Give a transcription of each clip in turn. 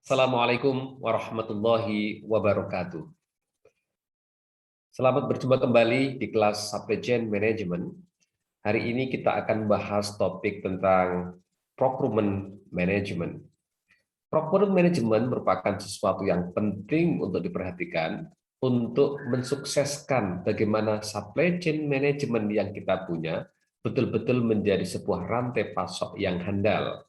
Assalamualaikum warahmatullahi wabarakatuh. Selamat berjumpa kembali di kelas Supply Chain Management. Hari ini kita akan bahas topik tentang Procurement Management. Procurement Management merupakan sesuatu yang penting untuk diperhatikan untuk mensukseskan bagaimana supply chain management yang kita punya betul-betul menjadi sebuah rantai pasok yang handal.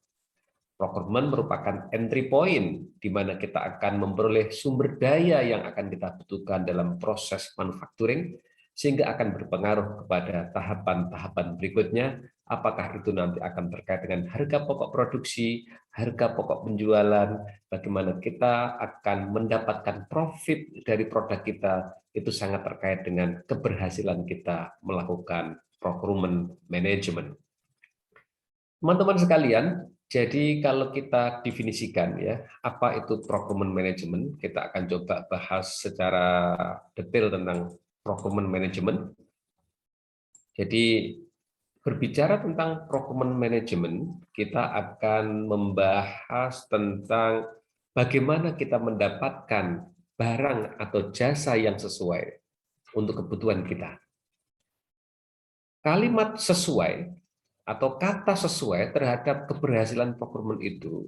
Procurement merupakan entry point di mana kita akan memperoleh sumber daya yang akan kita butuhkan dalam proses manufacturing, sehingga akan berpengaruh kepada tahapan-tahapan berikutnya, apakah itu nanti akan terkait dengan harga pokok produksi, harga pokok penjualan, bagaimana kita akan mendapatkan profit dari produk kita, itu sangat terkait dengan keberhasilan kita melakukan procurement management. Teman-teman sekalian, jadi kalau kita definisikan ya, apa itu procurement management, kita akan coba bahas secara detail tentang procurement management. Jadi berbicara tentang procurement management, kita akan membahas tentang bagaimana kita mendapatkan barang atau jasa yang sesuai untuk kebutuhan kita. Kalimat sesuai atau kata sesuai terhadap keberhasilan procurement itu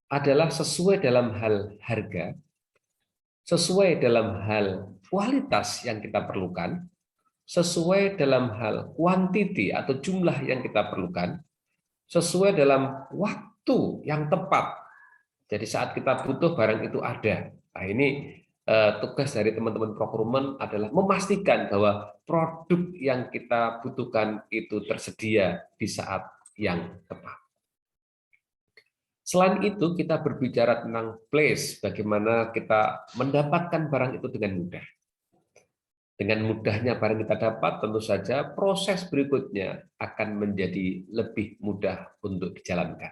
adalah sesuai dalam hal harga, sesuai dalam hal kualitas yang kita perlukan, sesuai dalam hal quantity atau jumlah yang kita perlukan, sesuai dalam waktu yang tepat. Jadi saat kita butuh barang itu ada. Nah, ini tugas dari teman-teman procurement adalah memastikan bahwa produk yang kita butuhkan itu tersedia di saat yang tepat. Selain itu, kita berbicara tentang place, bagaimana kita mendapatkan barang itu dengan mudah. Dengan mudahnya barang kita dapat, tentu saja proses berikutnya akan menjadi lebih mudah untuk dijalankan.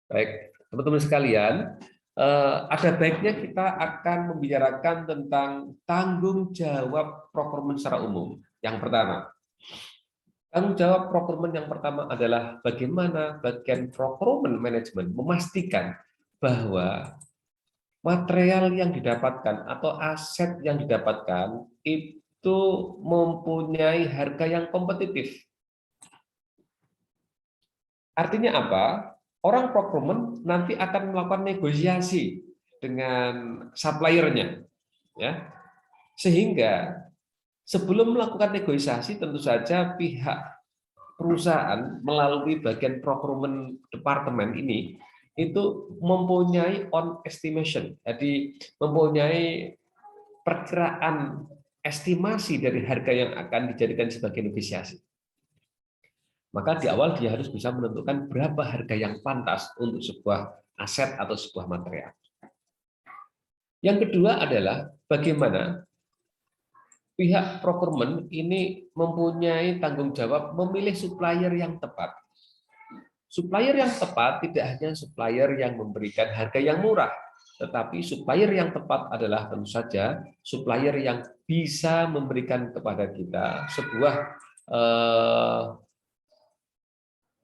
Baik, teman-teman sekalian, ada baiknya kita akan membicarakan tentang tanggung jawab procurement secara umum. Yang pertama, tanggung jawab procurement yang pertama adalah bagaimana bagian procurement management memastikan bahwa material yang didapatkan atau aset yang didapatkan itu mempunyai harga yang kompetitif. Artinya apa? Orang procurement nanti akan melakukan negosiasi dengan suppliernya, ya, sehingga sebelum melakukan negosiasi tentu saja pihak perusahaan melalui bagian procurement department ini itu mempunyai on estimation, jadi mempunyai perkiraan estimasi dari harga yang akan dijadikan sebagai negosiasi. Maka di awal dia harus bisa menentukan berapa harga yang pantas untuk sebuah aset atau sebuah material. Yang kedua adalah bagaimana pihak procurement ini mempunyai tanggung jawab memilih supplier yang tepat. Supplier yang tepat tidak hanya supplier yang memberikan harga yang murah, tetapi supplier yang tepat adalah tentu saja supplier yang bisa memberikan kepada kita sebuah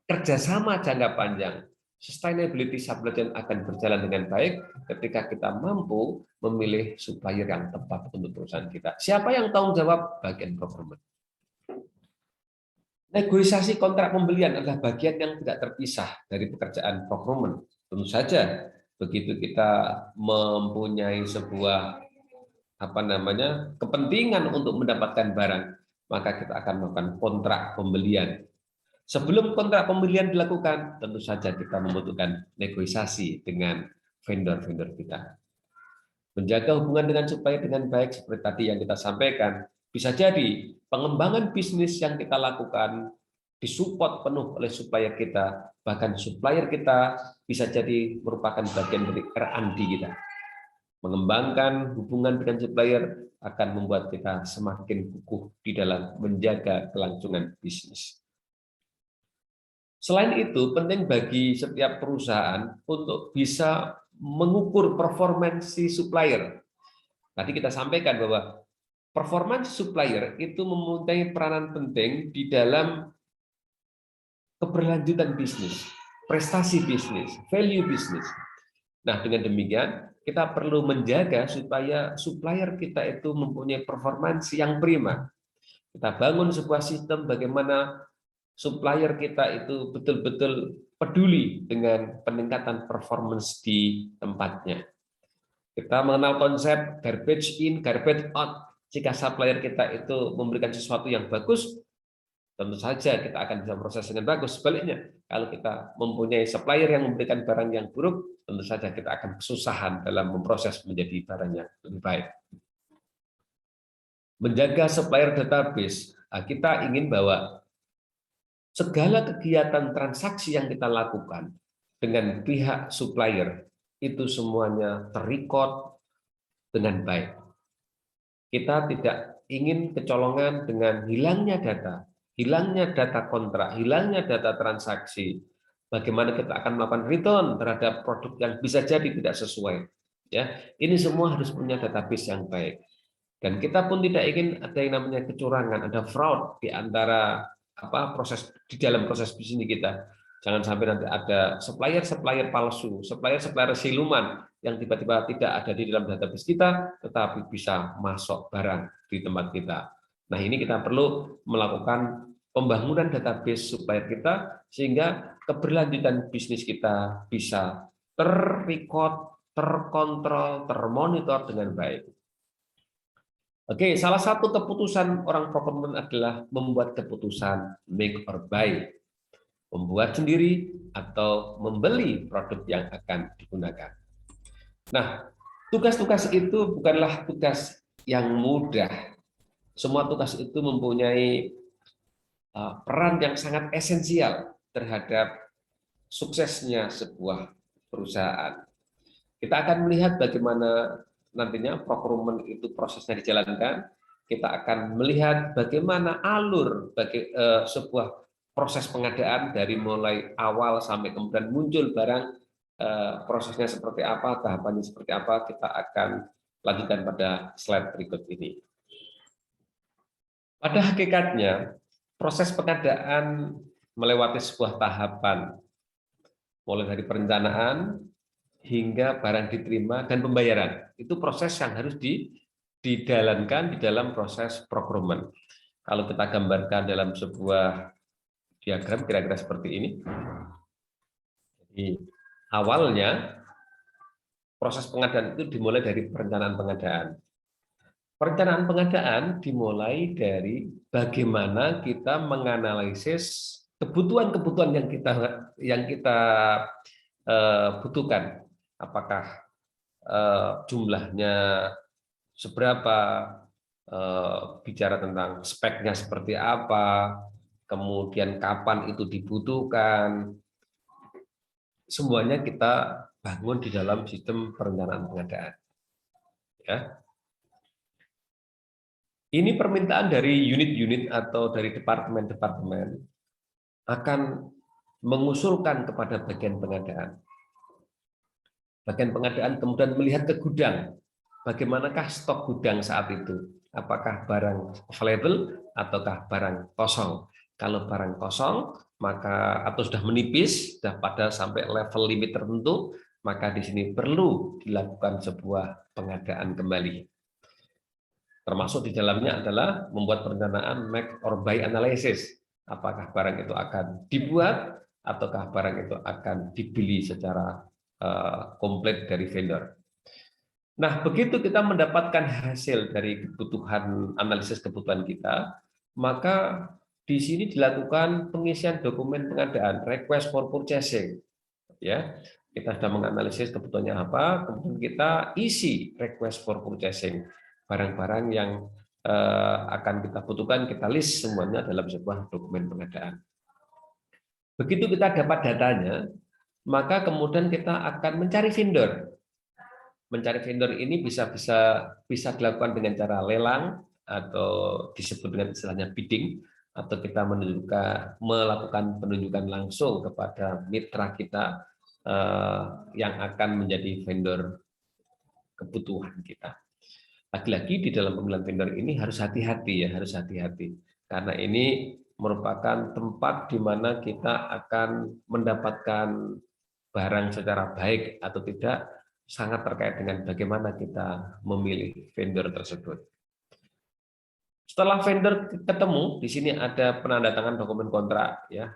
kerjasama jangka panjang. Sustainability supply chain akan berjalan dengan baik ketika kita mampu memilih supplier yang tepat untuk perusahaan kita. Siapa yang tanggung jawab? Bagian procurement. Negosiasi kontrak pembelian adalah bagian yang tidak terpisah dari pekerjaan procurement. Tentu saja begitu kita mempunyai sebuah kepentingan untuk mendapatkan barang, maka kita akan melakukan kontrak pembelian. Sebelum kontrak pembelian dilakukan, tentu saja kita membutuhkan negosiasi dengan vendor-vendor kita. Menjaga hubungan dengan supplier dengan baik seperti tadi yang kita sampaikan, bisa jadi pengembangan bisnis yang kita lakukan disupport penuh oleh supplier kita, bahkan supplier kita bisa jadi merupakan bagian dari R&D kita. Mengembangkan hubungan dengan supplier akan membuat kita semakin kukuh di dalam menjaga kelangsungan bisnis. Selain itu, penting bagi setiap perusahaan untuk bisa mengukur performansi supplier. Tadi kita sampaikan bahwa performansi supplier itu mempunyai peranan penting di dalam keberlanjutan bisnis, prestasi bisnis, value bisnis. Nah, dengan demikian kita perlu menjaga supaya supplier kita itu mempunyai performansi yang prima. Kita bangun sebuah sistem bagaimana supplier kita itu betul-betul peduli dengan peningkatan performance di tempatnya. Kita mengenal konsep garbage in, garbage out. Jika supplier kita itu memberikan sesuatu yang bagus, tentu saja kita akan bisa proses dengan bagus. Sebaliknya, kalau kita mempunyai supplier yang memberikan barang yang buruk, tentu saja kita akan kesusahan dalam memproses menjadi barang yang lebih baik. Menjaga supplier database, kita ingin bahwa segala kegiatan transaksi yang kita lakukan dengan pihak supplier itu semuanya terrecord dengan baik. Kita tidak ingin kecolongan dengan hilangnya data kontrak, hilangnya data transaksi. Bagaimana kita akan melakukan return terhadap produk yang bisa jadi tidak sesuai. Ya, ini semua harus punya database yang baik. Dan kita pun tidak ingin ada yang namanya kecurangan, ada fraud di antara proses di dalam proses bisnis kita. Jangan sampai nanti ada supplier palsu, supplier siluman yang tiba-tiba tidak ada di dalam database kita, tetapi bisa masuk barang di tempat kita. Nah, ini kita perlu melakukan pembangunan database supplier kita sehingga keberlanjutan bisnis kita bisa terrecord, terkontrol, termonitor dengan baik. Oke, salah satu keputusan orang procurement adalah membuat keputusan make or buy, membuat sendiri atau membeli produk yang akan digunakan. Nah, tugas-tugas itu bukanlah tugas yang mudah. Semua tugas itu mempunyai peran yang sangat esensial terhadap suksesnya sebuah perusahaan. Kita akan melihat bagaimana nantinya procurement itu prosesnya dijalankan. Kita akan melihat bagaimana alur sebuah proses pengadaan dari mulai awal sampai kemudian muncul barang, prosesnya seperti apa, tahapannya seperti apa. Kita akan lanjutkan pada slide berikut ini. Pada hakikatnya, proses pengadaan melewati sebuah tahapan, mulai dari perencanaan hingga barang diterima dan pembayaran. Itu proses yang harus dijalankan di dalam proses procurement. Kalau kita gambarkan dalam sebuah diagram kira-kira seperti ini. Jadi, awalnya proses pengadaan itu dimulai dari perencanaan pengadaan. Perencanaan pengadaan dimulai dari bagaimana kita menganalisis kebutuhan-kebutuhan yang kita butuhkan. Apakah jumlahnya seberapa, bicara tentang speknya seperti apa, kemudian kapan itu dibutuhkan. Semuanya kita bangun di dalam sistem perencanaan pengadaan. Ya. Ini permintaan dari unit-unit atau dari departemen-departemen akan mengusulkan kepada bagian pengadaan. Bagian pengadaan kemudian melihat ke gudang, bagaimanakah stok gudang saat itu, apakah barang available ataukah barang kosong. Kalau barang kosong, maka atau sudah menipis, sudah pada sampai level limit tertentu, maka di sini perlu dilakukan sebuah pengadaan kembali. Termasuk di dalamnya adalah membuat perencanaan make or buy analysis. Apakah barang itu akan dibuat ataukah barang itu akan dibeli secara komplit dari vendor. Nah, begitu kita mendapatkan hasil dari kebutuhan analisis kebutuhan kita, maka di sini dilakukan pengisian dokumen pengadaan, request for purchasing. Ya, kita sudah menganalisis kebutuhannya apa, kemudian kita isi request for purchasing. Barang-barang yang akan kita butuhkan, kita list semuanya dalam sebuah dokumen pengadaan. Begitu kita dapat datanya, maka kemudian kita akan mencari vendor. Mencari vendor ini bisa dilakukan dengan cara lelang atau disebut dengan istilahnya bidding, atau kita melakukan penunjukan langsung kepada mitra kita yang akan menjadi vendor kebutuhan kita. Lagi-lagi di dalam pemilihan vendor ini harus hati-hati ya, harus hati-hati karena ini merupakan tempat di mana kita akan mendapatkan barang secara baik atau tidak sangat terkait dengan bagaimana kita memilih vendor tersebut. Setelah vendor ketemu, di sini ada penandatangan dokumen kontrak ya,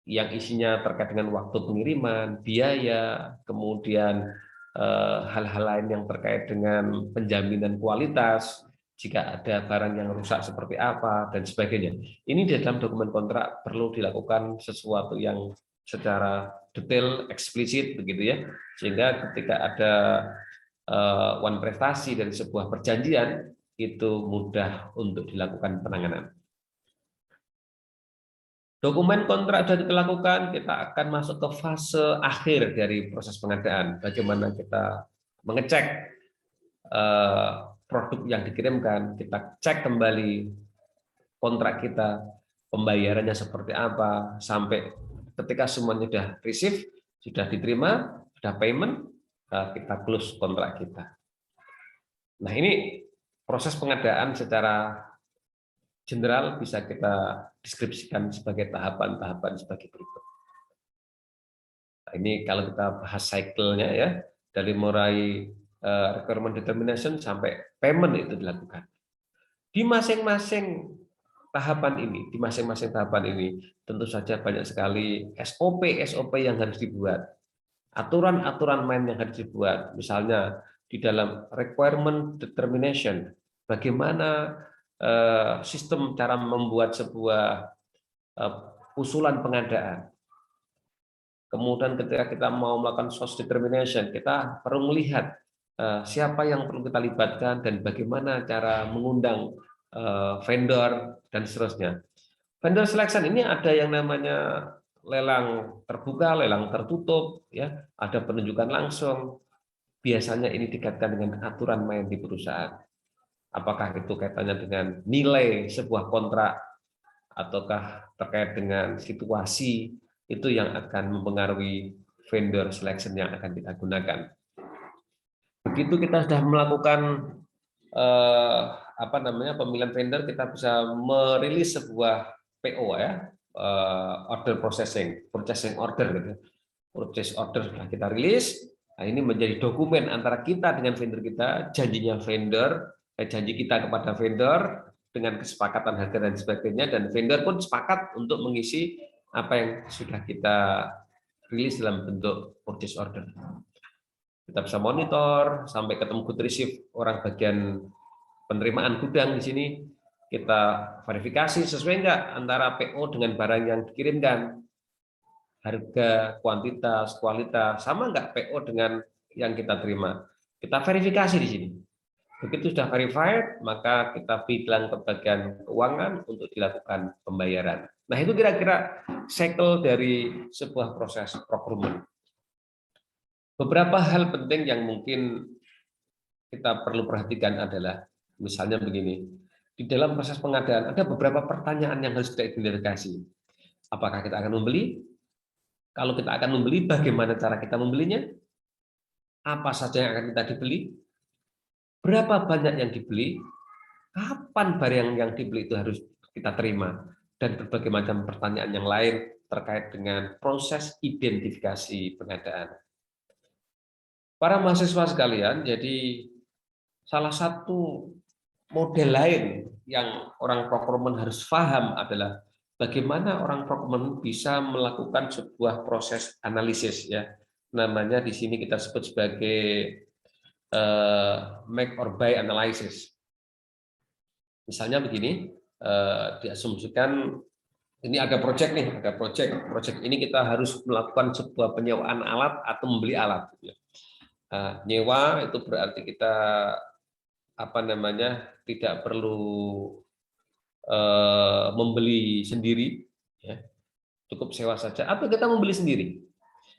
yang isinya terkait dengan waktu pengiriman, biaya, kemudian hal-hal lain yang terkait dengan penjaminan kualitas, jika ada barang yang rusak seperti apa, dan sebagainya. Ini di dalam dokumen kontrak perlu dilakukan sesuatu yang secara detail, eksplisit, begitu ya, sehingga ketika ada one prestasi dari sebuah perjanjian, itu mudah untuk dilakukan penanganan. Dokumen kontrak sudah dilakukan, kita akan masuk ke fase akhir dari proses pengadaan. Bagaimana kita mengecek produk yang dikirimkan, kita cek kembali kontrak kita, pembayarannya seperti apa, sampai ketika semuanya sudah receive, sudah diterima, sudah payment, kita close kontrak kita. Nah, ini proses pengadaan secara general bisa kita deskripsikan sebagai tahapan-tahapan sebagai berikut. Nah, ini kalau kita bahas cycle-nya ya, dari mulai requirement determination sampai payment itu dilakukan. Di masing-masing tahapan ini, tentu saja banyak sekali SOP yang harus dibuat, aturan-aturan main yang harus dibuat. Misalnya di dalam requirement determination, bagaimana sistem cara membuat sebuah usulan pengadaan. Kemudian ketika kita mau melakukan source determination, kita perlu melihat siapa yang perlu kita libatkan dan bagaimana cara mengundang vendor dan seterusnya. Vendor selection ini ada yang namanya lelang terbuka, lelang tertutup, ya, ada penunjukan langsung. Biasanya ini dikaitkan dengan aturan main di perusahaan. Apakah itu kaitannya dengan nilai sebuah kontrak ataukah terkait dengan situasi, itu yang akan mempengaruhi vendor selection yang akan kita gunakan. Begitu kita sudah melakukan pemilihan vendor, kita bisa merilis sebuah PO ya, order purchasing order gitu. Purchase order sudah kita rilis. Nah, ini menjadi dokumen antara kita dengan vendor kita, janji kita kepada vendor dengan kesepakatan harga dan sebagainya, dan vendor pun sepakat untuk mengisi apa yang sudah kita rilis dalam bentuk purchase order. Kita bisa monitor sampai ketemu good receive orang bagian penerimaan gudang di sini. Kita verifikasi sesuai enggak antara PO dengan barang yang dikirimkan. Harga, kualitas, sama enggak PO dengan yang kita terima. Kita verifikasi di sini. Begitu sudah verified, maka kita bilang ke bagian keuangan untuk dilakukan pembayaran. Nah, itu kira-kira cycle dari sebuah proses procurement. Beberapa hal penting yang mungkin kita perlu perhatikan adalah, misalnya begini, di dalam proses pengadaan ada beberapa pertanyaan yang harus kita identifikasi. Apakah kita akan membeli? Kalau kita akan membeli, bagaimana cara kita membelinya? Apa saja yang akan kita dibeli? Berapa banyak yang dibeli? Kapan barang yang dibeli itu harus kita terima? Dan berbagai macam pertanyaan yang lain terkait dengan proses identifikasi pengadaan. Para mahasiswa sekalian, jadi salah satu model lain yang orang procurement harus paham adalah bagaimana orang procurement bisa melakukan sebuah proses analisis ya. Namanya di sini kita sebut sebagai make or buy analysis. Misalnya begini, diasumsikan ini ada proyek nih, proyek ini kita harus melakukan sebuah penyewaan alat atau membeli alat. Nyewa itu berarti kita tidak perlu membeli sendiri, ya, cukup sewa saja, atau kita membeli sendiri.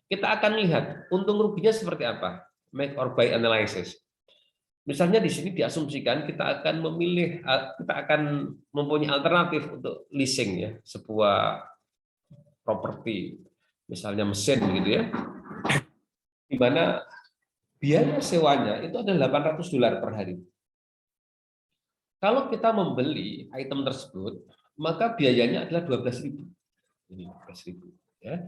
Kita akan lihat untung ruginya seperti apa, make or buy analysis. Misalnya di sini diasumsikan kita akan mempunyai alternatif untuk leasing ya sebuah properti, misalnya mesin gitu ya, di mana biaya sewanya itu adalah $800 per hari. Kalau kita membeli item tersebut, maka biayanya adalah 12.000. Ini 12.000 ya.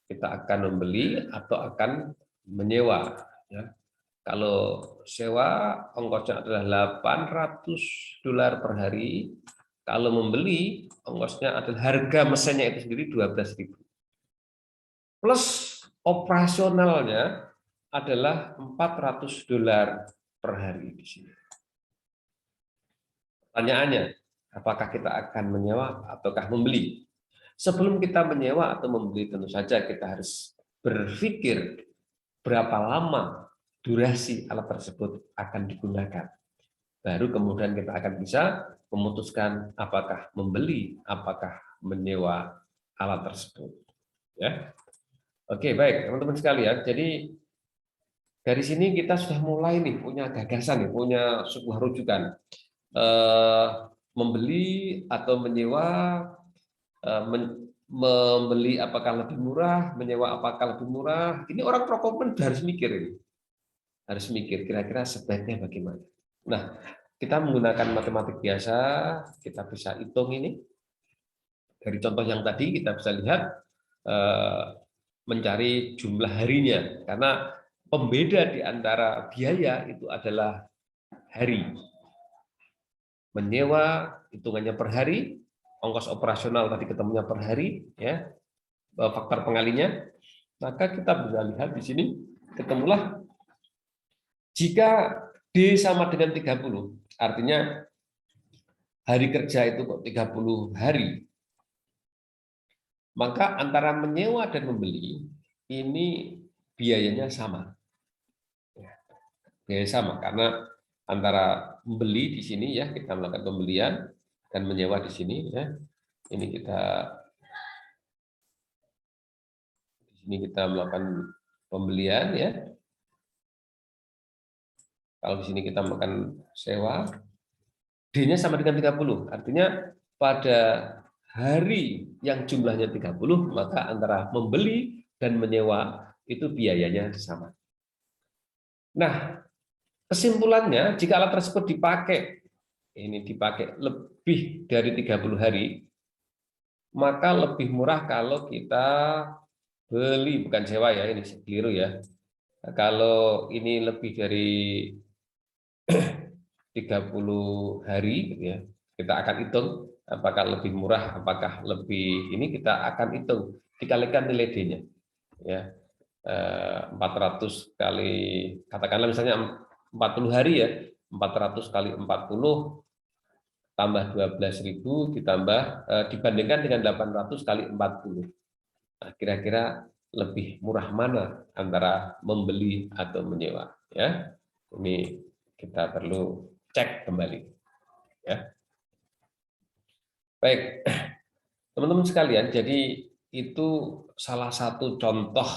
kita akan membeli atau akan menyewa. Ya. Kalau sewa ongkosnya adalah $800 per hari. Kalau membeli ongkosnya adalah harga mesinnya itu sendiri 12.000. Plus operasionalnya adalah $400 per hari di sini. Pertanyaannya, apakah kita akan menyewa ataukah membeli? Sebelum kita menyewa atau membeli, tentu saja kita harus berpikir berapa lama durasi alat tersebut akan digunakan. Baru kemudian kita akan bisa memutuskan apakah membeli, apakah menyewa alat tersebut. Ya, oke, baik teman-teman sekalian. Jadi dari sini kita sudah mulai nih punya gagasan, nih, punya sebuah rujukan. Membeli atau menyewa, membeli apakah lebih murah, menyewa apakah lebih murah. Ini orang procurement harus mikir ini. Harus mikir kira-kira sebaiknya bagaimana. Nah, kita menggunakan matematik biasa, kita bisa hitung ini. Dari contoh yang tadi kita bisa lihat mencari jumlah harinya, karena pembeda di antara biaya itu adalah hari. Menyewa hitungannya per hari, ongkos operasional tadi ketemunya per hari, ya, faktor pengalinya. Maka kita bisa lihat di sini ketemulah jika D sama dengan 30, artinya hari kerja itu kok 30 hari, maka antara menyewa dan membeli ini biayanya sama. Biaya sama karena antara membeli di sini ya, kita melakukan pembelian, dan menyewa di sini ya. Ini kita melakukan pembelian ya. Kalau di sini kita melakukan sewa, D-nya sama dengan 30. Artinya pada hari yang jumlahnya 30, maka antara membeli dan menyewa itu biayanya sama. Nah, kesimpulannya jika alat tersebut dipakai lebih dari 30 hari, maka lebih murah kalau kita beli, bukan sewa ya, ini keliru ya. Kalau ini lebih dari 30 hari gitu ya, kita akan hitung apakah lebih murah, apakah lebih ini, kita akan hitung dikalikan nilai D-nya ya. 400 kali, katakanlah misalnya 40 hari ya, 400 kali 40 tambah 12.000 ditambah dibandingkan dengan 800 kali 40. Nah, kira-kira lebih murah mana antara membeli atau menyewa ya? Ini kita perlu cek kembali ya. Baik, teman-teman sekalian, jadi itu salah satu contoh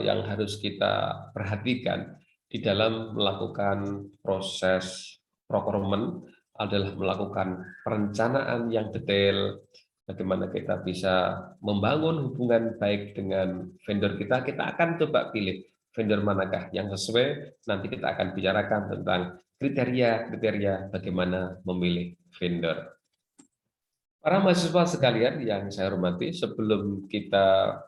yang harus kita perhatikan di dalam melakukan proses procurement adalah melakukan perencanaan yang detail, bagaimana kita bisa membangun hubungan baik dengan vendor kita. Kita akan coba pilih vendor manakah yang sesuai, nanti kita akan bicarakan tentang kriteria-kriteria bagaimana memilih vendor. Para mahasiswa sekalian yang saya hormati, sebelum kita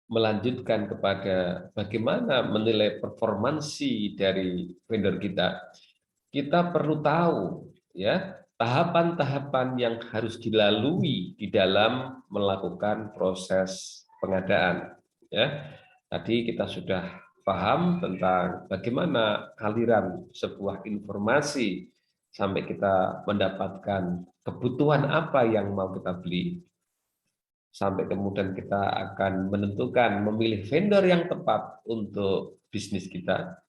melanjutkan kepada bagaimana menilai performansi dari vendor kita perlu tahu ya tahapan-tahapan yang harus dilalui di dalam melakukan proses pengadaan. Ya, tadi kita sudah paham tentang bagaimana aliran sebuah informasi sampai kita mendapatkan kebutuhan apa yang mau kita beli, sampai kemudian kita akan menentukan memilih vendor yang tepat untuk bisnis kita.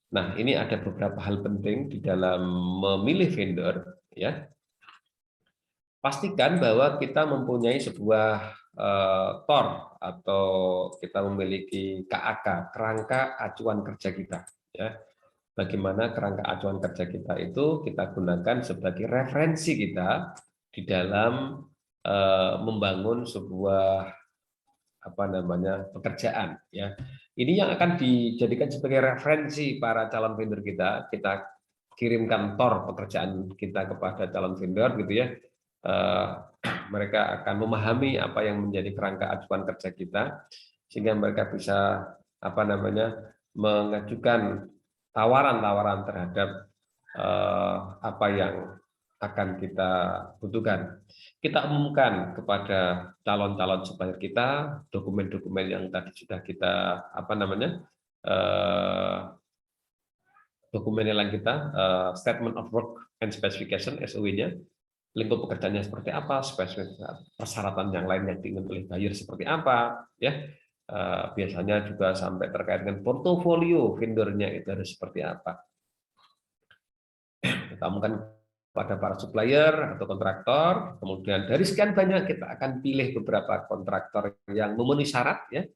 Nah, ini ada beberapa hal penting di dalam memilih vendor ya. Pastikan bahwa kita mempunyai sebuah TOR atau kita memiliki KAK, kerangka acuan kerja kita ya. Bagaimana kerangka acuan kerja kita itu kita gunakan sebagai referensi kita di dalam membangun sebuah pekerjaan ya. Ini yang akan dijadikan sebagai referensi para calon vendor kita. Kita kirimkan TOR pekerjaan kita kepada calon vendor gitu ya. Mereka akan memahami apa yang menjadi kerangka acuan kerja kita. sehingga mereka bisa mengajukan tawaran-tawaran terhadap apa yang akan kita butuhkan. Kita umumkan kepada calon-calon supplier kita dokumen-dokumen yang tadi sudah kita dokumen yang kita statement of work and specification SOW-nya, lingkup pekerjaannya seperti apa, persyaratan yang lain yang diinginkan oleh buyer seperti apa, ya. Biasanya juga sampai terkait dengan portofolio vendornya itu harus seperti apa. Kita umumkan pada para supplier atau kontraktor, kemudian dari sekian banyak kita akan pilih beberapa kontraktor yang memenuhi syarat, ya.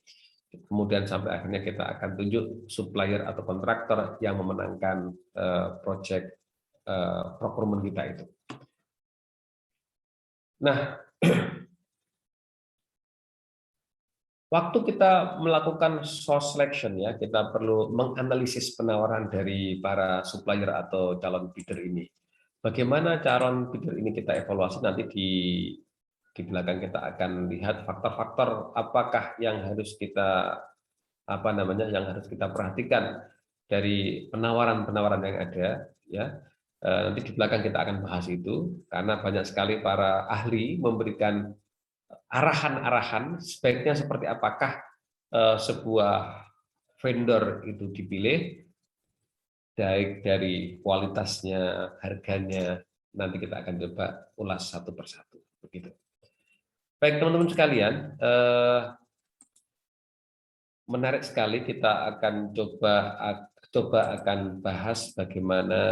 Kemudian sampai akhirnya kita akan tunjuk supplier atau kontraktor yang memenangkan project procurement kita itu. Nah, waktu kita melakukan source selection, ya, kita perlu menganalisis penawaran dari para supplier atau calon bidder ini. Bagaimana calon bidder ini kita evaluasi, nanti di belakang kita akan lihat faktor-faktor apakah yang harus kita yang harus kita perhatikan dari penawaran-penawaran yang ada, ya. Nanti di belakang kita akan bahas itu, karena banyak sekali para ahli memberikan arahan-arahan sebaiknya seperti apakah sebuah vendor itu dipilih, baik dari kualitasnya, harganya, nanti kita akan coba ulas satu persatu. Begitu. Baik teman-teman sekalian, menarik sekali, kita akan coba akan bahas bagaimana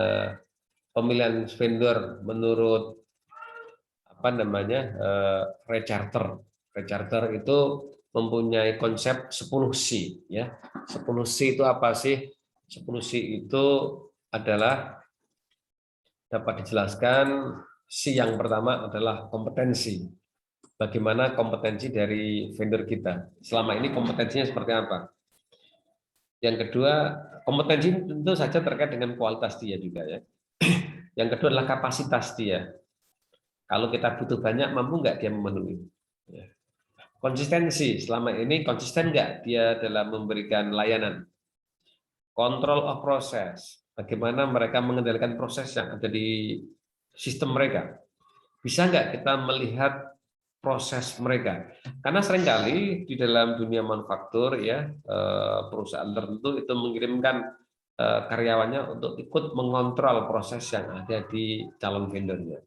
pemilihan vendor menurut recharter. Recharter itu mempunyai konsep 10C, ya. 10C itu apa sih? 10C itu adalah dapat dijelaskan. C yang pertama adalah kompetensi. Bagaimana kompetensi dari vendor kita? Selama ini kompetensinya seperti apa? Yang kedua, kompetensi tentu saja terkait dengan kualitas dia juga, ya. Yang kedua adalah kapasitas dia. Kalau kita butuh banyak, mampu nggak dia memenuhi? Ya. Konsistensi, selama ini konsisten nggak dia dalam memberikan layanan? Control of process, bagaimana mereka mengendalikan proses yang ada di sistem mereka? Bisa nggak kita melihat proses mereka? Karena seringkali di dalam dunia manufaktur, ya, perusahaan tertentu itu mengirimkan karyawannya untuk ikut mengontrol proses yang ada di calon vendornya.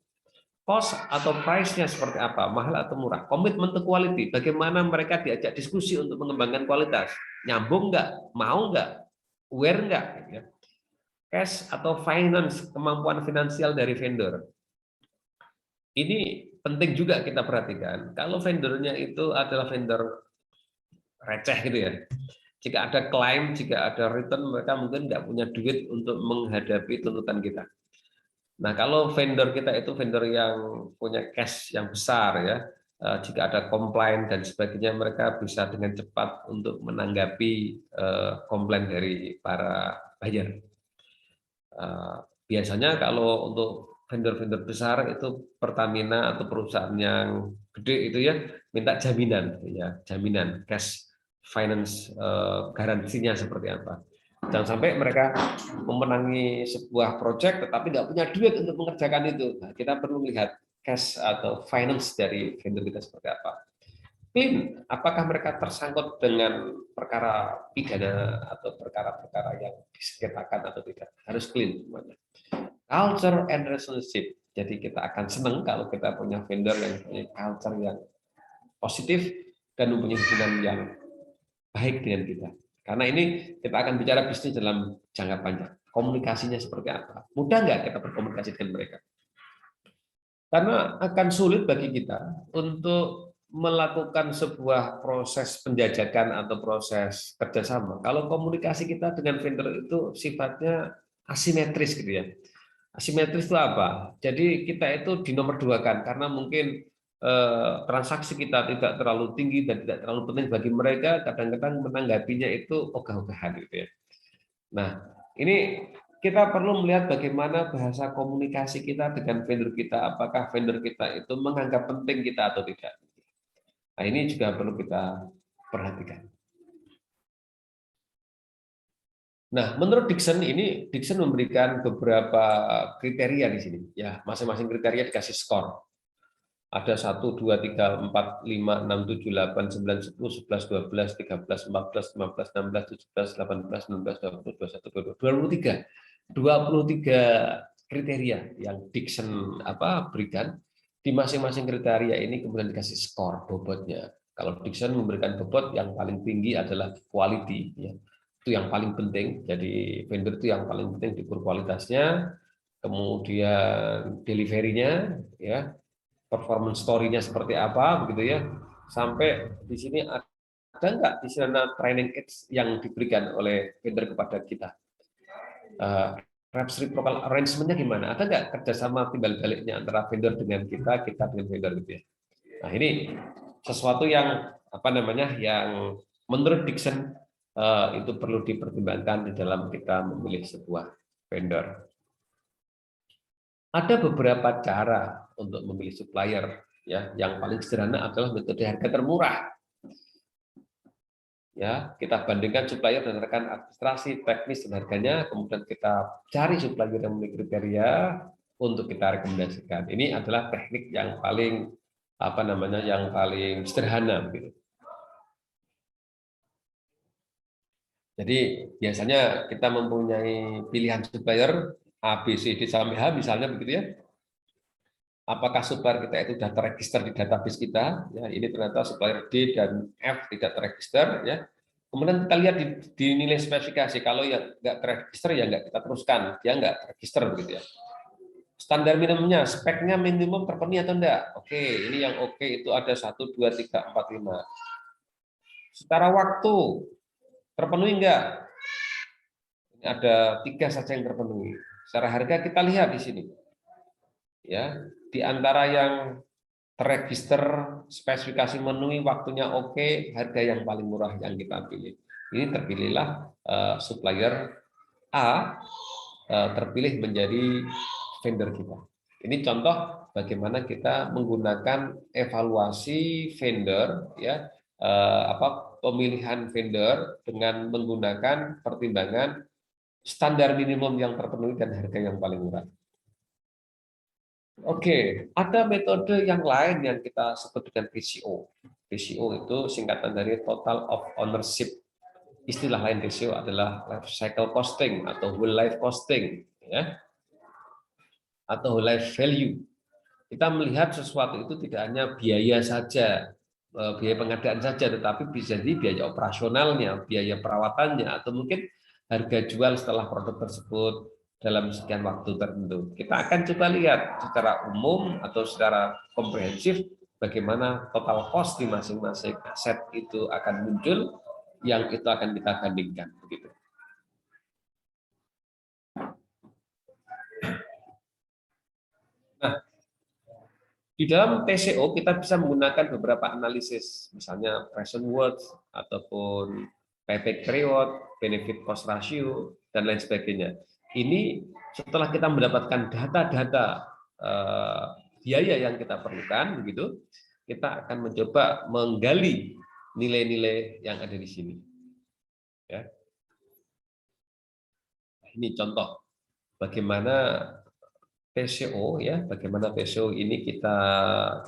Cost atau price-nya seperti apa, mahal atau murah, komitmen to quality, bagaimana mereka diajak diskusi untuk mengembangkan kualitas, nyambung nggak, mau nggak, aware nggak, ya. Cash atau finance, kemampuan finansial dari vendor. Ini penting juga kita perhatikan. Kalau vendornya itu adalah vendor receh gitu, ya, jika ada klaim, jika ada return, mereka mungkin nggak punya duit untuk menghadapi tuntutan kita. Nah, kalau vendor kita itu vendor yang punya cash yang besar, ya, jika ada komplain dan sebagainya, mereka bisa dengan cepat untuk menanggapi komplain dari para buyer. Biasanya kalau untuk vendor-vendor besar itu Pertamina atau perusahaan yang gede itu, ya, minta jaminan, ya, jaminan cash finance, garansinya seperti apa. Jangan sampai mereka memenangi sebuah proyek tetapi nggak punya duit untuk mengerjakan itu. Nah, kita perlu melihat cash atau finance dari vendor kita seperti apa. Clean, apakah mereka tersangkut dengan perkara pidana atau perkara-perkara yang disengketakan atau tidak. Harus clean semuanya. Culture and relationship. Jadi kita akan senang kalau kita punya vendor yang punya culture yang positif dan mempunyai hubungan yang baik dengan kita. Karena ini kita akan bicara bisnis dalam jangka panjang. Komunikasinya seperti apa? Mudah nggak kita berkomunikasi dengan mereka? Karena akan sulit bagi kita untuk melakukan sebuah proses penjajakan atau proses kerjasama. Kalau komunikasi kita dengan vendor itu sifatnya asimetris gitu, ya. Asimetris itu apa? Jadi kita itu dinomorduakan karena mungkin transaksi kita tidak terlalu tinggi dan tidak terlalu penting bagi mereka, kadang-kadang menanggapinya itu ogah-ogahan gitu, ya. Nah, ini kita perlu melihat bagaimana bahasa komunikasi kita dengan vendor kita, apakah vendor kita itu menganggap penting kita atau tidak. Nah, ini juga perlu kita perhatikan. Nah, menurut Dixon ini, Dixon memberikan beberapa kriteria di sini. Ya, masing-masing kriteria dikasih skor. Ada 1, 2, 3, 4, 5, 6, 7, 8, 9, 10, 11, 12, 13, 14, 15, 16, 17, 18, 19, 20, 21, 22, 23. 23 kriteria yang Dixon berikan. Di masing-masing kriteria ini kemudian dikasih skor bobotnya. Kalau Dixon memberikan bobot yang paling tinggi adalah quality, ya. Itu yang paling penting. Jadi vendor itu yang paling penting diukur kualitasnya, kemudian delivery-nya, ya, performance story-nya seperti apa, begitu ya. Sampai di sini ada nggak di sana training aids yang diberikan oleh vendor kepada kita? Reciprocal arrangement-nya gimana? Ada nggak kerjasama timbal baliknya antara vendor dengan kita dengan vendor gitu ya? Nah, ini sesuatu yang yang menurut Dixon itu perlu dipertimbangkan di dalam kita memilih sebuah vendor. Ada beberapa cara untuk memilih supplier, ya. Yang paling sederhana adalah metode harga termurah. Ya, kita bandingkan supplier berdasarkan administrasi, teknis, dan harganya, kemudian kita cari supplier yang memiliki kriteria untuk kita rekomendasikan. Ini adalah teknik yang paling yang paling sederhana gitu. Jadi biasanya kita mempunyai pilihan supplier A, B, C, D sampai H misalnya begitu ya. Apakah supplier kita itu sudah terregister di database kita? Ya, ini ternyata supplier D dan F tidak terregister. Ya. Kemudian kita lihat di nilai spesifikasi. Kalau yang nggak terregister ya nggak kita teruskan. Dia nggak terregister begitu ya. Standar minimumnya, speknya minimum terpenuhi atau enggak? Oke, ini yang oke itu ada 1, 2, 3, 4, 5. Secara waktu terpenuhi enggak? Ini ada 3 saja yang terpenuhi. Secara harga kita lihat di sini. Ya, di antara yang terregister, spesifikasi memenuhi, waktunya oke, harga yang paling murah yang kita pilih. Ini terpilihlah supplier A, terpilih menjadi vendor kita. Ini contoh bagaimana kita menggunakan evaluasi vendor, ya, pemilihan vendor dengan menggunakan pertimbangan standar minimum yang terpenuhi dan harga yang paling murah. Oke, ada metode yang lain yang kita sebut dengan TCO. TCO itu singkatan dari Total of Ownership. Istilah lain TCO adalah Life Cycle Costing atau Whole Life Costing, ya, atau Whole Life Value. Kita melihat sesuatu itu tidak hanya biaya saja, biaya pengadaan saja, tetapi bisa jadi biaya operasionalnya, biaya perawatannya, atau mungkin harga jual setelah produk tersebut dalam sekian waktu tertentu. Kita akan coba lihat secara umum atau secara komprehensif bagaimana total cost di masing-masing aset itu akan muncul, yang itu akan kita bandingkan begitu. Nah, di dalam TCO kita bisa menggunakan beberapa analisis, misalnya present worth ataupun payback period, benefit cost ratio, dan lain sebagainya. Ini setelah kita mendapatkan data-data biaya yang kita perlukan, begitu, kita akan mencoba menggali nilai-nilai yang ada di sini. Ya. Ini contoh bagaimana TCO, ya, bagaimana TCO ini kita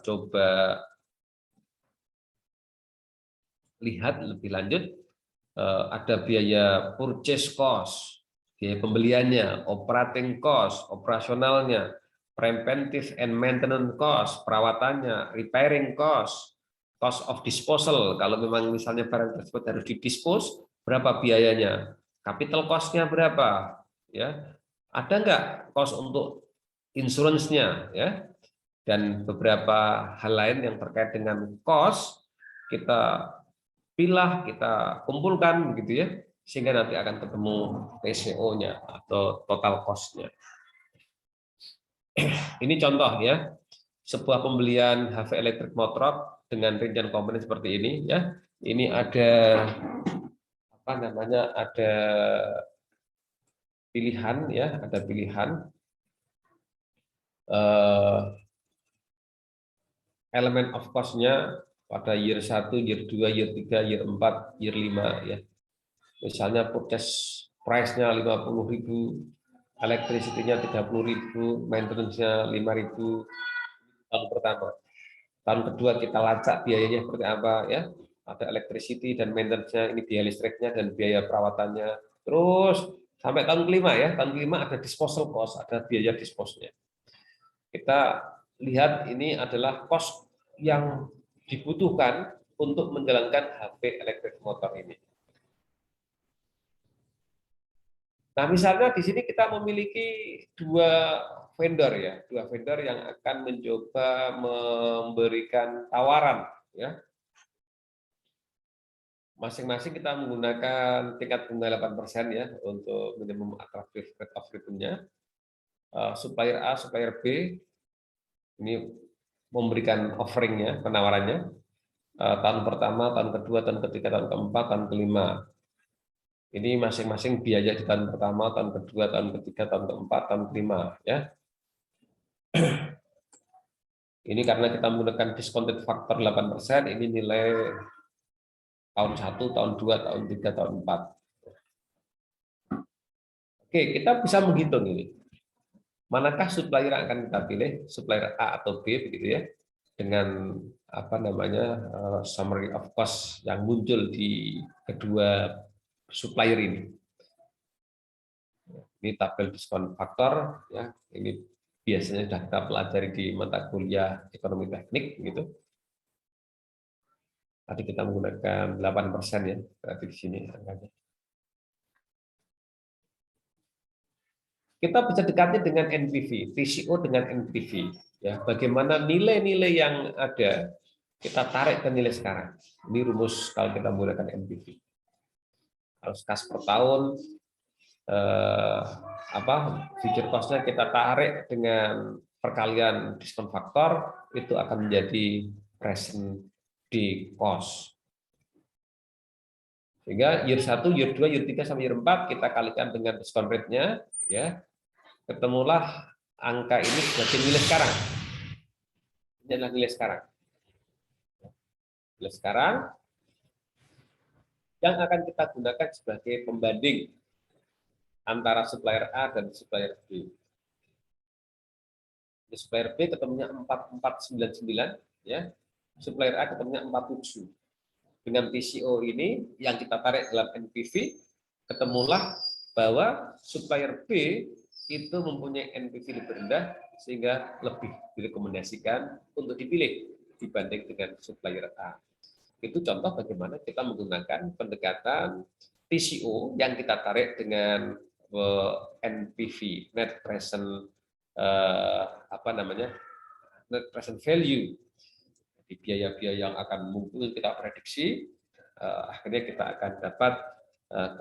coba lihat lebih lanjut. Ada biaya purchase cost, biaya pembeliannya, operating cost, operasionalnya, preventive and maintenance cost, perawatannya, repairing cost, cost of disposal, kalau memang misalnya barang tersebut harus didispose, berapa biayanya, capital cost-nya berapa, ya, ada nggak cost untuk insurance-nya, ya, dan beberapa hal lain yang terkait dengan cost kita pilah, kita kumpulkan begitu ya, sehingga nanti akan ketemu TCO-nya atau total cost-nya. Ini contoh ya, sebuah pembelian HV electric motor dengan rincian komponen seperti ini ya. Ini ada ada pilihan ya, ada pilihan elemen of cost-nya pada year 1, year 2, year 3, year 4, year 5 ya. Misalnya purchase price-nya 50.000, electricity-nya 30.000, maintenance-nya 5.000 tahun pertama. Tahun kedua kita lacak biayanya seperti apa ya. Ada electricity dan maintenance-nya, ini biaya listriknya dan biaya perawatannya. Terus sampai tahun kelima ya, tahun kelima ada disposal cost, ada biaya disposnya. Kita lihat ini adalah cost yang dibutuhkan untuk menjalankan HP elektrik motor ini. Nah, misalnya di sini kita memiliki dua vendor ya, dua vendor yang akan mencoba memberikan tawaran ya. Masing-masing kita menggunakan tingkat bunga 8% ya untuk minimum attractive rate of return-nya. Supplier A, supplier B ini memberikan offeringnya, penawarannya. Tahun pertama, tahun kedua, tahun ketiga, tahun keempat, tahun kelima. Ini masing-masing biaya di tahun pertama, tahun kedua, tahun ketiga, tahun keempat, tahun kelima ya. Ini karena kita menggunakan discounted factor 8%, ini nilai tahun 1, tahun 2, tahun 3, tahun 4. Oke, kita bisa menghitung ini. Manakah supplier yang akan kita pilih, supplier A atau B begitu ya. Dengan apa namanya summary of cost yang muncul di kedua supplier ini. Ini tabel diskon faktor ya, ini biasanya sudah kita pelajari di mata kuliah ekonomi teknik gitu. Tadi kita menggunakan 8% ya, berarti di sini angkanya. Kita bisa dekati dengan NPV, TCO dengan NPV. Ya, bagaimana nilai-nilai yang ada kita tarik ke nilai sekarang. Ini rumus kalau kita menggunakan NPV. Kalau kas per tahun, future cost-nya kita tarik dengan perkalian diskon faktor, itu akan menjadi present day cost. Sehingga year 1, year 2, year 3, sampai year 4 kita kalikan dengan diskon rate-nya, ya, ketemulah angka ini sebagai nilai sekarang. Ini adalah nilai sekarang. Nilai sekarang yang akan kita gunakan sebagai pembanding antara supplier A dan supplier B. Di supplier B ketemunya 4499, ya. Supplier A ketemunya 47. Dengan TCO ini yang kita tarik dalam NPV, ketemulah bahwa supplier B itu mempunyai NPV lebih rendah sehingga lebih direkomendasikan untuk dipilih dibanding dengan supplier A. Itu contoh bagaimana kita menggunakan pendekatan TCO yang kita tarik dengan NPV, net present net present value. Di biaya-biaya yang akan mungkin kita prediksi, akhirnya kita akan dapat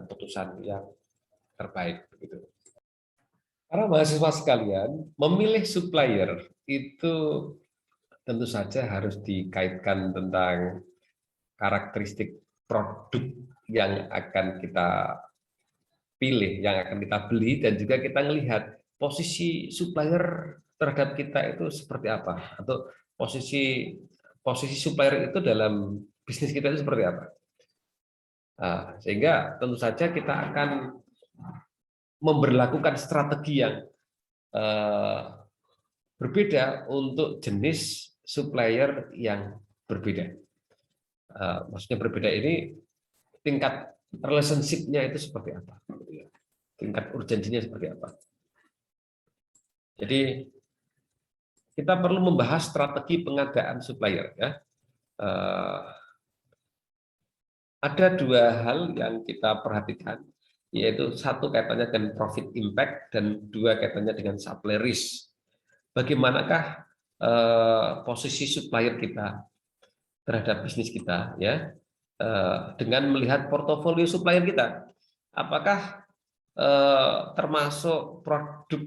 keputusan yang terbaik. Begitu. Para mahasiswa sekalian, memilih supplier itu tentu saja harus dikaitkan tentang karakteristik produk yang akan kita pilih, yang akan kita beli, dan juga kita melihat posisi supplier terhadap kita itu seperti apa, atau posisi supplier itu dalam bisnis kita itu seperti apa. Nah, sehingga tentu saja kita akan memberlakukan strategi yang berbeda untuk jenis supplier yang berbeda. Maksudnya berbeda ini tingkat relationship-nya itu seperti apa, tingkat urgensinya seperti apa. Jadi kita perlu membahas strategi pengadaan supplier ya. Ada dua hal yang kita perhatikan, yaitu satu kaitannya dengan profit impact dan dua kaitannya dengan supply risk. Bagaimanakah posisi supplier kita terhadap bisnis kita ya, dengan melihat portofolio supplier kita, apakah termasuk produk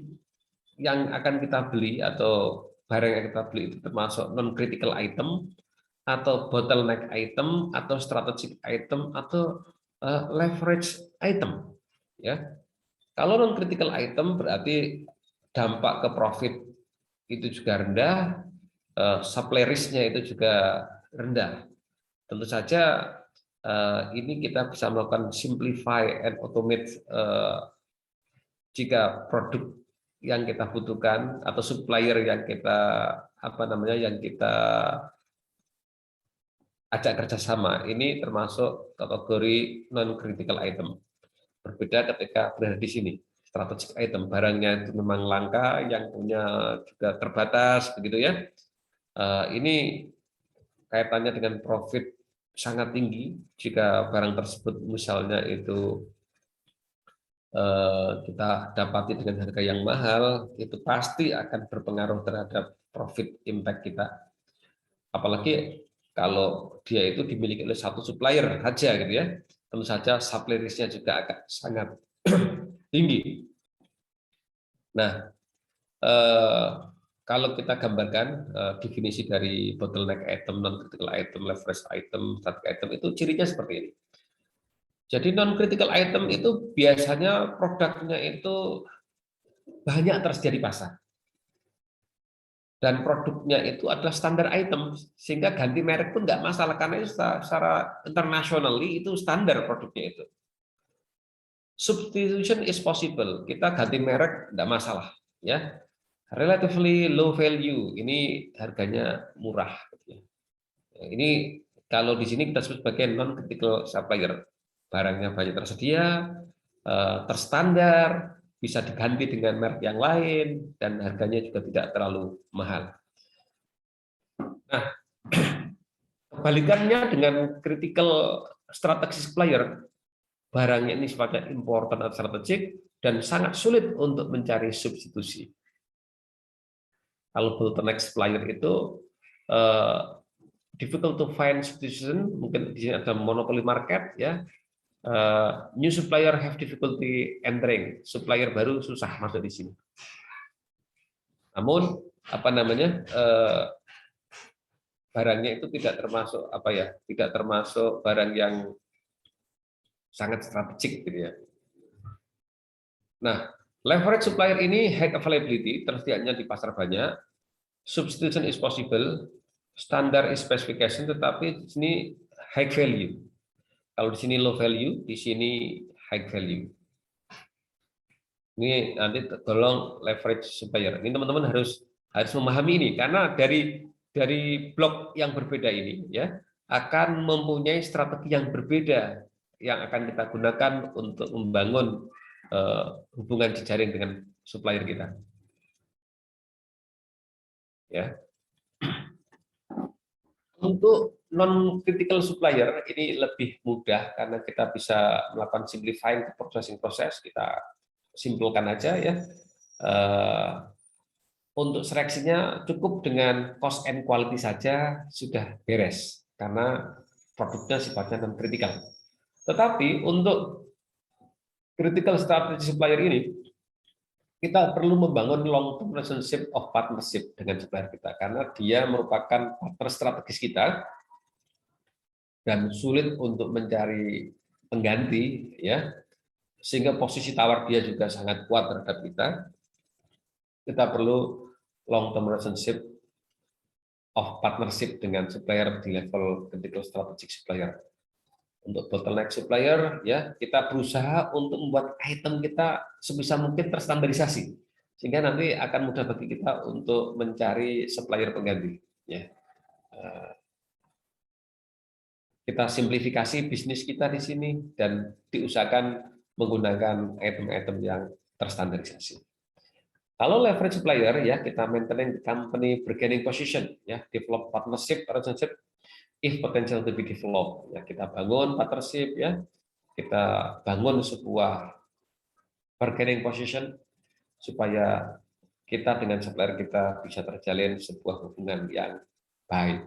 yang akan kita beli atau barang yang kita beli itu termasuk non critical item atau bottleneck item atau strategic item atau leverage item ya. Kalau non critical item berarti dampak ke profit itu juga rendah, supply risk-nya itu juga rendah. Tentu saja ini kita bisa melakukan simplify and automate jika produk yang kita butuhkan atau supplier yang kita yang kita ajak kerjasama ini termasuk kategori non critical item. Berbeda ketika berada di sini, strategic item, barangnya itu memang langka, yang punya juga terbatas, begitu ya. Ini kaitannya dengan profit sangat tinggi jika barang tersebut misalnya itu kita dapati dengan harga yang mahal, itu pasti akan berpengaruh terhadap profit impact kita. Apalagi kalau dia itu dimiliki oleh satu supplier saja gitu ya. Tentu saja supply risk-nya juga akan sangat tinggi. Nah, kalau kita gambarkan definisi dari bottleneck item, non-critical item, leverage item, strategic item, itu cirinya seperti ini. Jadi non-critical item itu biasanya produknya itu banyak tersedia di pasar. Dan produknya itu adalah standar item, sehingga ganti merek pun nggak masalah, karena itu secara internationally itu standar produknya itu. Substitution is possible, kita ganti merek nggak masalah, ya. Relatively low value, ini harganya murah. Ini kalau di sini kita sebut sebagai non-critical supplier, barangnya banyak tersedia, terstandar, bisa diganti dengan merek yang lain, dan harganya juga tidak terlalu mahal. Nah, kebalikannya dengan critical strategic supplier, barangnya ini sifatnya important atau strategik dan sangat sulit untuk mencari substitusi. Kalau bottleneck supplier itu difficult to find substitution, mungkin di sini ada monopoly market, ya. New supplier have difficulty entering, supplier baru susah masuk di sini. Namun barangnya itu tidak termasuk barang yang sangat strategik gitu ya. Nah, leverage supplier ini high availability, tersedianya di pasar banyak, substitution is possible, standard is specification, tetapi di sini high value. Kalau di sini low value, di sini high value. Ini nanti tolong leverage supplier. Ini teman-teman harus memahami ini, karena dari blok yang berbeda ini ya akan mempunyai strategi yang berbeda yang akan kita gunakan untuk membangun hubungan jejaring dengan supplier kita. Ya. Untuk non-critical supplier ini lebih mudah karena kita bisa melakukan simplifying processing proses, kita simpulkan aja ya. Untuk seleksinya cukup dengan cost and quality saja sudah beres karena produknya sifatnya non-critical. Tetapi untuk critical strategy supplier ini kita perlu membangun long-term relationship of partnership dengan supplier kita karena dia merupakan partner strategis kita dan sulit untuk mencari pengganti ya, sehingga posisi tawar dia juga sangat kuat terhadap kita. Kita perlu long-term relationship of partnership dengan supplier di level critical strategic supplier. Untuk bottleneck supplier ya kita berusaha untuk membuat item kita sebisa mungkin terstandarisasi sehingga nanti akan mudah bagi kita untuk mencari supplier pengganti ya. Kita simplifikasi bisnis kita di sini dan diusahakan menggunakan item-item yang terstandarisasi. Kalau leverage supplier ya kita maintain company bargaining position ya, develop partnership relationship if potential to be developed. Ya, kita bangun partnership ya, kita bangun sebuah bargaining position supaya kita dengan supplier kita bisa terjalin sebuah hubungan yang baik.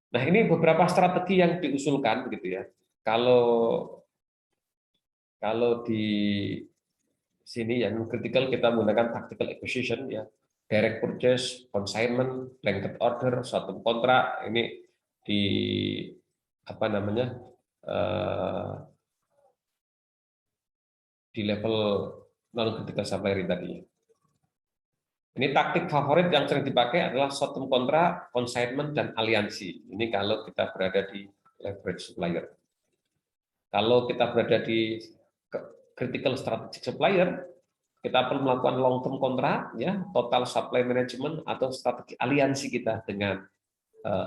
Nah, ini beberapa strategi yang diusulkan gitu ya. Kalau di sini yang critical kita menggunakan tactical acquisition ya, direct purchase, consignment, blanket order, short-term kontrak, ini di di level non critical supplier tadi. Ini taktik favorit yang sering dipakai adalah short-term kontrak, consignment, dan aliansi. Ini kalau kita berada di leverage supplier. Kalau kita berada di critical strategic supplier, kita perlu melakukan long term kontrak, ya, total supply management atau strategi aliansi kita dengan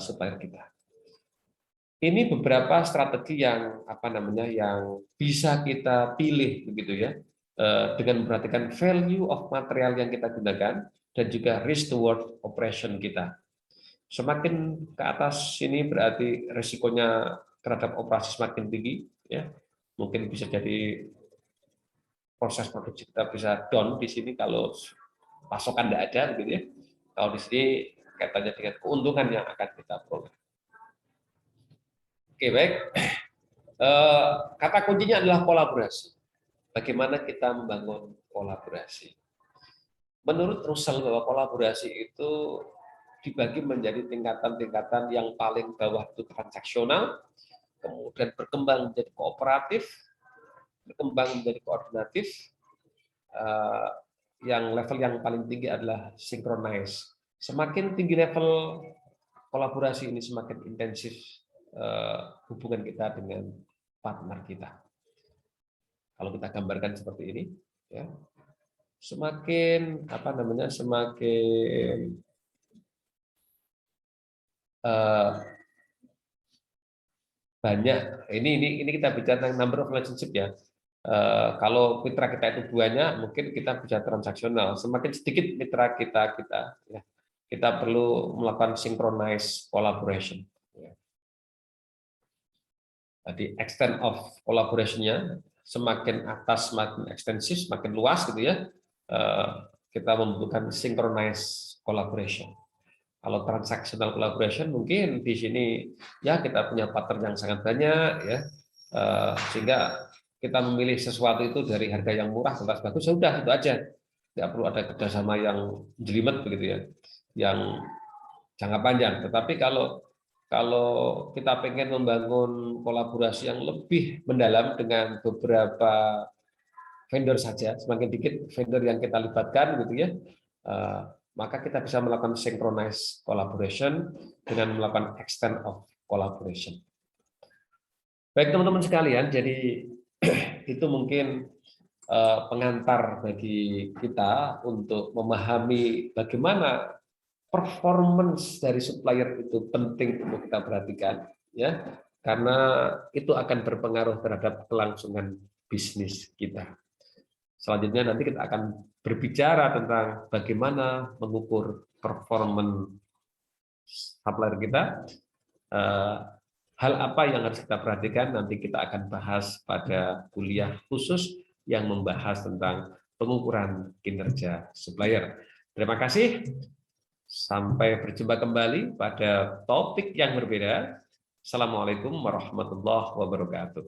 supplier kita. Ini beberapa strategi yang yang bisa kita pilih begitu ya, dengan memperhatikan value of material yang kita gunakan dan juga risk toward operation kita. Semakin ke atas sini berarti risikonya terhadap operasi semakin tinggi, ya. Mungkin bisa jadi proses produksi kita bisa down di sini kalau pasokan tidak ada, gitu ya. Kalau di sini kaitannya dengan keuntungan yang akan kita peroleh. Oke, baik. Kata kuncinya adalah kolaborasi. Bagaimana kita membangun kolaborasi? Menurut Russell bahwa kolaborasi itu dibagi menjadi tingkatan-tingkatan. Yang paling bawah itu transaksional, kemudian berkembang menjadi kooperatif, berkembang menjadi koordinatif, yang level yang paling tinggi adalah synchronize. Semakin tinggi level kolaborasi ini, semakin intensif hubungan kita dengan partner kita. Kalau kita gambarkan seperti ini, ya, semakin semakin banyak. Ini kita bicara tentang number of relationship, ya. Kalau mitra kita itu banyak, mungkin kita bisa transaksional. Semakin sedikit mitra kita ya, kita perlu melakukan synchronize collaboration. Jadi extent of collaboration-nya semakin atas, semakin ekstensif, semakin luas, gitu ya. Kita membutuhkan synchronize collaboration. Kalau transactional collaboration mungkin di sini ya kita punya partner yang sangat banyak, ya, sehingga kita memilih sesuatu itu dari harga yang murah, kualitas bagus, sudah itu aja, nggak perlu ada kerjasama yang jelimet begitu ya, yang jangka panjang. Tetapi kalau kita pengen membangun kolaborasi yang lebih mendalam dengan beberapa vendor saja, semakin dikit vendor yang kita libatkan, gitu ya, maka kita bisa melakukan synchronize collaboration dengan melakukan extent of collaboration. Baik teman-teman sekalian, jadi itu mungkin pengantar bagi kita untuk memahami bagaimana performance dari supplier itu penting untuk kita perhatikan, ya, karena itu akan berpengaruh terhadap kelangsungan bisnis kita. Selanjutnya nanti kita akan berbicara tentang bagaimana mengukur performance supplier kita. Hal apa yang harus kita perhatikan nanti kita akan bahas pada kuliah khusus yang membahas tentang pengukuran kinerja supplier. Terima kasih. Sampai berjumpa kembali pada topik yang berbeda. Assalamualaikum warahmatullahi wabarakatuh.